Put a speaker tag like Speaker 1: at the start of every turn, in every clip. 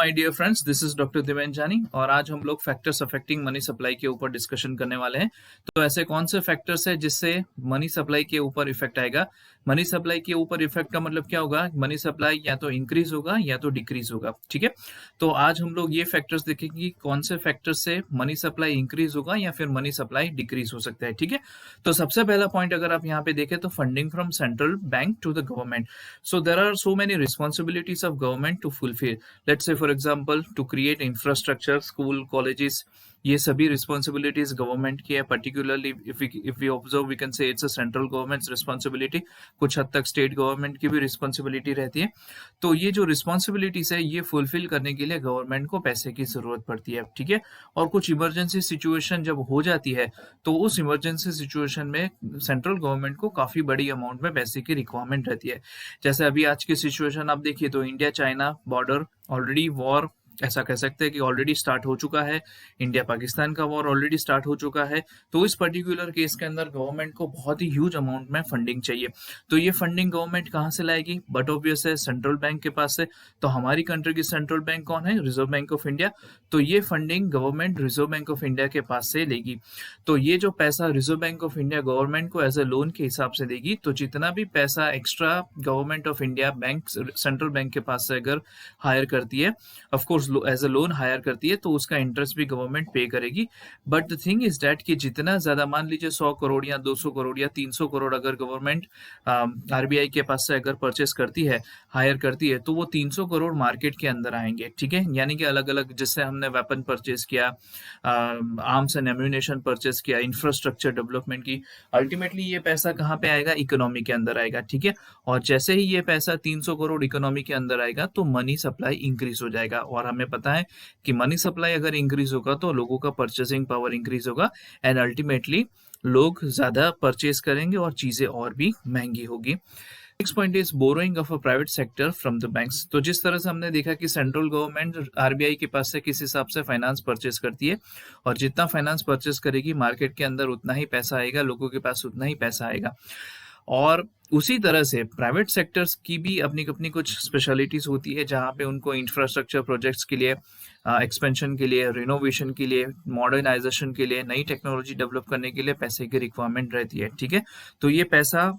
Speaker 1: My dear friends, this is doctor Diven Jani और आज हम लोग फैक्टर्स अफेक्टिंग मनी सप्लाई के ऊपर डिस्कशन करने वाले हैं। तो ऐसे कौन से फैक्टर्स है जिससे मनी सप्लाई के ऊपर इफेक्ट आएगा। मनी सप्लाई के ऊपर इफेक्ट का मतलब क्या होगा, मनी सप्लाई या तो इंक्रीज होगा या तो डिक्रीज होगा। ठीक है, तो आज हम लोग ये फैक्टर्स देखेंगे कि कौन से फैक्टर्स से मनी सप्लाई इंक्रीज होगा या फिर मनी सप्लाई डिक्रीज हो सकता है। ठीक है, तो सबसे पहला पॉइंट अगर आप यहाँ पे देखें तो funding from central bank to the government. So there are so many responsibilities of government to fulfil. Let's say for example to create infrastructure, school, colleges, ये सभी रिस्पॉन्सिबिलिटीज गवर्नमेंट की है। Particularly if we observe we can say it's a central government's responsibility. कुछ हद तक state government की भी responsibility रहती है। तो ये जो रिस्पॉन्सिबिलिटीज है ये फुलफिल करने के लिए गवर्नमेंट को पैसे की जरूरत पड़ती है। ठीक है, और कुछ इमरजेंसी सिचुएशन जब हो जाती है तो उस इमरजेंसी सिचुएशन में सेंट्रल गवर्नमेंट को काफी बड़ी अमाउंट में पैसे की रिक्वायरमेंट रहती है। जैसे अभी आज की सिचुएशन आप देखिए तो India China border already war, ऐसा कह सकते हैं कि ऑलरेडी स्टार्ट हो चुका है। इंडिया पाकिस्तान का वॉर ऑलरेडी स्टार्ट हो चुका है। तो इस पर्टिकुलर केस के अंदर गवर्नमेंट को बहुत ही ह्यूज अमाउंट में फंडिंग चाहिए। तो ये फंडिंग गवर्नमेंट कहाँ से लाएगी? बट ऑब्वियस है सेंट्रल बैंक के पास से। तो हमारी कंट्री की सेंट्रल बैंक कौन है? Reserve Bank of India. तो ये funding government Reserve Bank of India के पास से लेगी। तो ये जो पैसा Reserve Bank of India government को एज ए लोन के हिसाब से देगी, तो जितना भी पैसा extra government of India bank central bank के पास से अगर हायर करती है, of course as a loan hire करती है, तो उसका इंटरेस्ट भी गवर्नमेंट पे करेगी। But the thing is that कि जितना ज्यादा, मान लीजिए 100 करोड़ या 200 करोड़ या 300 करोड़ अगर गवर्नमेंट आरबीआई के पास से अगर परचेस करती है, हायर करती है, तो वो 300 करोड़ मार्केट के अंदर आएंगे। ठीक है, यानी कि अलग अलग, जिससे हमने वेपन परचेस किया, आर्म्स एंड एम्यूनेशन परचेस किया, इंफ्रास्ट्रक्चर डेवलपमेंट की, अल्टीमेटली ये पैसा कहाँ पे आएगा? इकोनॉमी के अंदर आएगा। ठीक है, और जैसे ही ये पैसा 300 करोड़ इकोनॉमी के अंदर आएगा तो मनी सप्लाई इंक्रीज हो जाएगा। और हमें पता है कि मनी सप्लाई अगर इंक्रीज होगा तो लोगों का परचेसिंग पावर इंक्रीज होगा एंड अल्टीमेटली लोग ज्यादा परचेस करेंगे और चीजें और भी महंगी होगी। Next point is borrowing of a private sector from the banks. तो जिस तरह से हमने देखा कि सेंट्रल गवर्नमेंट आरबीआई के पास से किस हिसाब से फाइनेंस परचेस करती है, और जितना फाइनेंस परचेस करेगी मार्केट के अंदर उतना ही पैसा आएगा, लोगों के पास उतना ही पैसा आएगा। और उसी तरह से प्राइवेट सेक्टर्स की भी अपनी अपनी कुछ स्पेशलिटीज होती है, जहाँ पे उनको इंफ्रास्ट्रक्चर प्रोजेक्ट्स के लिए, एक्सपेंशन के लिए, रिनोवेशन के लिए, मॉडर्नाइजेशन के लिए, नई टेक्नोलॉजी डेवलप करने के लिए पैसे की रिक्वायरमेंट रहती है। ठीक है, तो ये पैसा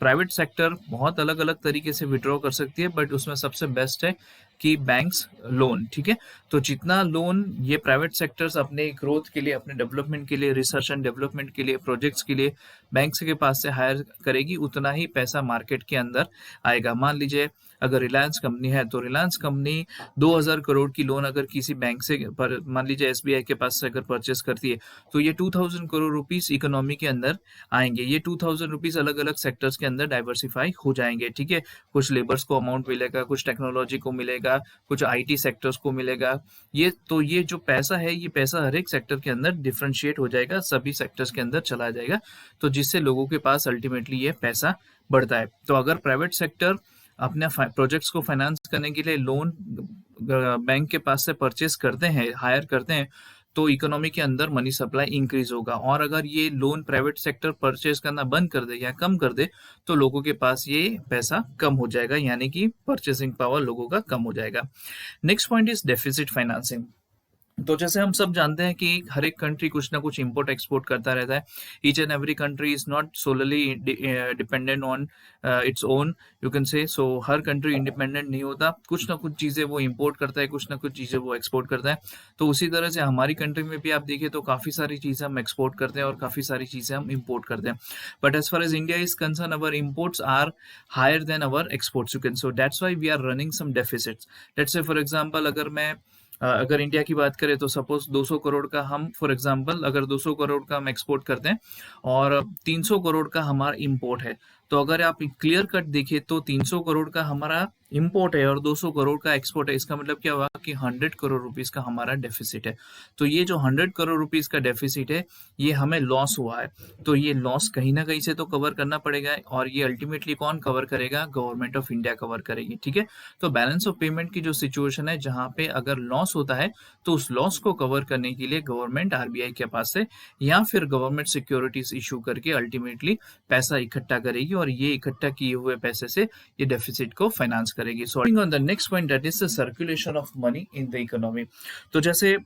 Speaker 1: प्राइवेट सेक्टर बहुत अलग अलग तरीके से विड्रॉ कर सकती है, बट उसमें सबसे बेस्ट है कि बैंक्स लोन। ठीक है, तो जितना लोन ये प्राइवेट सेक्टर्स अपने ग्रोथ के लिए, अपने डेवलपमेंट के लिए, रिसर्च एंड डेवलपमेंट के लिए, प्रोजेक्ट्स के लिए बैंक्स के पास से हायर करेगी, उतना ही पैसा मार्केट के अंदर आएगा। मान लीजिए अगर रिलायंस कंपनी है तो रिलायंस कंपनी 2000 करोड़ की लोन अगर किसी बैंक से मान लीजिए एसबीआई के पास से अगर परचेस करती है, तो ये 2000 करोड़ रुपीस इकोनॉमी के अंदर आएंगे। ये 2000 रुपीस अलग अलग सेक्टर्स के अंदर डाइवर्सिफाई हो जाएंगे। ठीक है, कुछ लेबर्स को अमाउंट मिलेगा, कुछ टेक्नोलॉजी को मिलेगा, कुछ आईटी सेक्टर्स को मिलेगा। ये जो पैसा है, ये पैसा हर एक सेक्टर के अंदर डिफरेंशिएट हो जाएगा, सभी सेक्टर्स के अंदर चला जाएगा, तो जिससे लोगों के पास अल्टीमेटली ये पैसा बढ़ता है। तो अगर प्राइवेट सेक्टर अपने प्रोजेक्ट्स को फाइनेंस करने के लिए लोन बैंक के पास से परचेस करते हैं, हायर करते हैं, तो इकोनॉमी के अंदर मनी सप्लाई इंक्रीज होगा। और अगर ये लोन प्राइवेट सेक्टर परचेस करना बंद कर दे या कम कर दे, तो लोगों के पास ये पैसा कम हो जाएगा, यानी कि परचेसिंग पावर लोगों का कम हो जाएगा। Next point is deficit financing. तो जैसे हम सब जानते हैं कि हर एक कंट्री कुछ ना कुछ इंपोर्ट एक्सपोर्ट करता रहता है। Each and every country is not solely dependent on its own, you can say. So her country independent नहीं होता, कुछ ना कुछ चीजें वो इंपोर्ट करता है, कुछ ना कुछ चीजें वो एक्सपोर्ट करता है। तो उसी तरह से हमारी कंट्री में भी आप देखिए तो काफी सारी चीजें हम एक्सपोर्ट करते हैं और काफी सारी चीजें हम इंपोर्ट करते हैं। But as far as India is concern, our imports are higher than our exports, you can. So that's why we are running some deficits. Let's say for example अगर इंडिया की बात करें तो सपोज 200 करोड़ का हम, for example अगर 200 करोड़ का हम एक्सपोर्ट करते हैं और 300 करोड़ का हमारा इंपोर्ट है, तो अगर आप क्लियर कट देखिए तो 300 करोड़ का हमारा इंपोर्ट है और 200 करोड़ का एक्सपोर्ट है। इसका मतलब क्या हुआ कि 100 करोड़ रुपीस का हमारा डेफिसिट है। तो ये जो 100 करोड़ रुपीस का डेफिसिट है, ये हमें लॉस हुआ है। तो ये लॉस कहीं ना कहीं से तो कवर करना पड़ेगा, और ये अल्टीमेटली कौन कवर करेगा? गवर्नमेंट ऑफ इंडिया कवर करेगी। ठीक है, तो बैलेंस ऑफ पेमेंट की जो सिचुएशन है, जहां पे अगर लॉस होता है तो उस लॉस को कवर करने के लिए गवर्नमेंट आरबीआई के पास से या फिर गवर्नमेंट सिक्योरिटीज इशू करके अल्टीमेटली पैसा इकट्ठा करेगी और ये इकट्ठा किए हुए पैसे से ये डेफिसिट को फाइनेंस करेगी। So on the next point that is the circulation of money in the economy. तो जैसे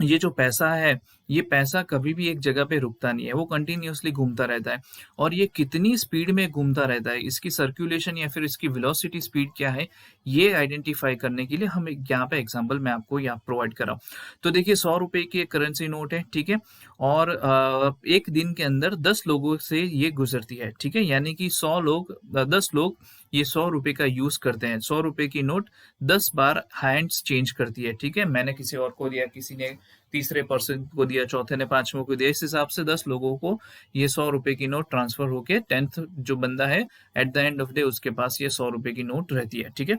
Speaker 1: ये जो पैसा है, ये पैसा कभी भी एक जगह पे रुकता नहीं है, वो कंटिन्यूअसली घूमता रहता है और ये कितनी स्पीड में घूमता रहता है, इसकी सर्कुलेशन या फिर इसकी वेलोसिटी स्पीड क्या है, ये आइडेंटिफाई करने के लिए हम यहाँ पे एग्जांपल मैं आपको यहाँ प्रोवाइड कर रहा हूँ। तो देखिए 100 रुपए की एक करेंसी नोट है, ठीक है, और एक दिन के अंदर 10 लोगों से ये गुजरती है, ठीक है, यानी कि 10 लोग ये 100 रुपए का यूज करते हैं। 100 रुपए की नोट 10 बार हैंड्स चेंज करती है, ठीक है, मैंने किसी और को दिया, किसी ने तीसरे पर्सन को दिया, चौथे ने पांचवें को दिया, इस हिसाब से 10 लोगों को ये 100 रुपए की नोट ट्रांसफर होके 10th जो बंदा है at the end of day उसके पास ये 100 रुपए की नोट रहती है, ठीक है।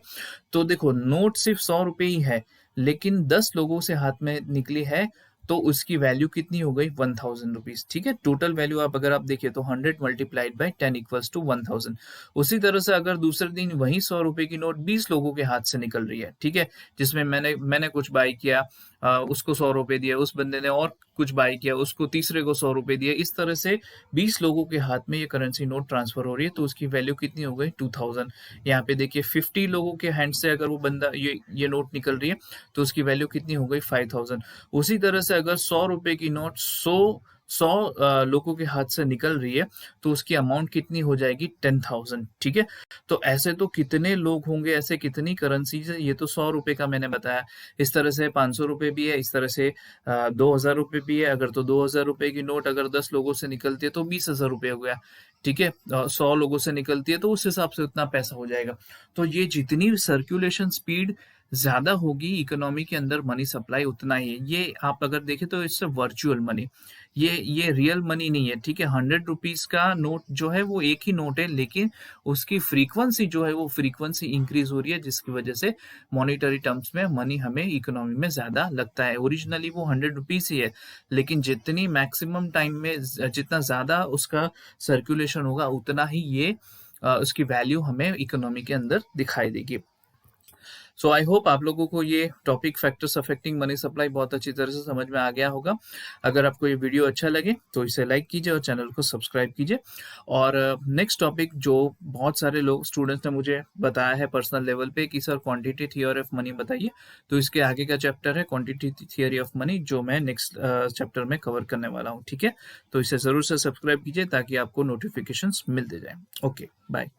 Speaker 1: तो देखो नोट सिर्फ 100 रुपए ही है, लेकिन 10 लोगों से हाथ में निकली है तो उसकी वैल्यू कितनी हो गई 1000 रुपीज, ठीक है। टोटल वैल्यू अगर आप देखिए तो 100 मल्टीप्लाइड बाई 10 इक्वल्स टू 1000। उसी तरह से अगर दूसरे दिन वही 100 रुपए की नोट 20 लोगों के हाथ से निकल रही है, ठीक है, जिसमें मैंने कुछ बाई किया, उसको 100 रुपए दिए, उस बंदे ने और कुछ बाई किया, उसको तीसरे को 100 रुपए दिए, इस तरह से 20 लोगों के हाथ में ये करेंसी नोट ट्रांसफर हो रही है, तो उसकी वैल्यू कितनी हो गई 2000। यहाँ पे देखिए 50 लोगों के हैंड से अगर वो बंदा ये नोट निकल रही है तो उसकी वैल्यू कितनी हो गई 5000। उसी तरह से अगर 100 रुपए की नोट 100 लोगों के हाथ से निकल रही है तो उसकी अमाउंट कितनी हो जाएगी 10,000, ठीक है। तो ऐसे तो कितने लोग होंगे, ऐसे कितनी करेंसीज है, ये तो 100 रुपए का मैंने बताया, इस तरह से 500 रुपए भी है, इस तरह से 2000 रुपए भी है। अगर तो 2000 रुपए की नोट अगर 10 लोगों से निकलती है तो 20,000 रुपए हो गया, ठीक है। 100 लोगों से निकलती है तो उस हिसाब से उतना पैसा हो जाएगा। तो ये जितनी सर्कुलेशन स्पीड ज्यादा होगी इकोनॉमी के अंदर, मनी सप्लाई उतना ही है। ये आप अगर देखें तो इससे वर्चुअल मनी, ये रियल मनी नहीं है, ठीक है। 100 रुपीज का नोट जो है वो एक ही नोट है, लेकिन उसकी फ्रीक्वेंसी जो है वो फ्रीक्वेंसी इंक्रीज हो रही है, जिसकी वजह से मॉनिटरी टर्म्स में मनी हमें इकोनॉमी में ज्यादा लगता है। ओरिजिनली वो 100 रुपीज ही है, लेकिन जितनी मैक्सिमम टाइम में जितना ज्यादा उसका सर्कुलेशन होगा उतना ही ये उसकी वैल्यू हमें इकोनॉमी के अंदर दिखाई देगी। सो आई होप आप लोगों को ये topic factors affecting money supply बहुत अच्छी तरह से समझ में आ गया होगा। अगर आपको ये वीडियो अच्छा लगे तो इसे लाइक कीजिए और चैनल को सब्सक्राइब कीजिए। और नेक्स्ट टॉपिक जो बहुत सारे लोग स्टूडेंट्स ने मुझे बताया है पर्सनल लेवल पे कि sir quantity theory of money बताइए, तो इसके आगे का चैप्टर है क्वांटिटी थियोरी ऑफ मनी, जो मैं नेक्स्ट चैप्टर में कवर करने वाला हूँ, ठीक है। तो इसे जरूर से सब्सक्राइब कीजिए ताकि आपको नोटिफिकेशंस मिलते जाए। Okay, bye.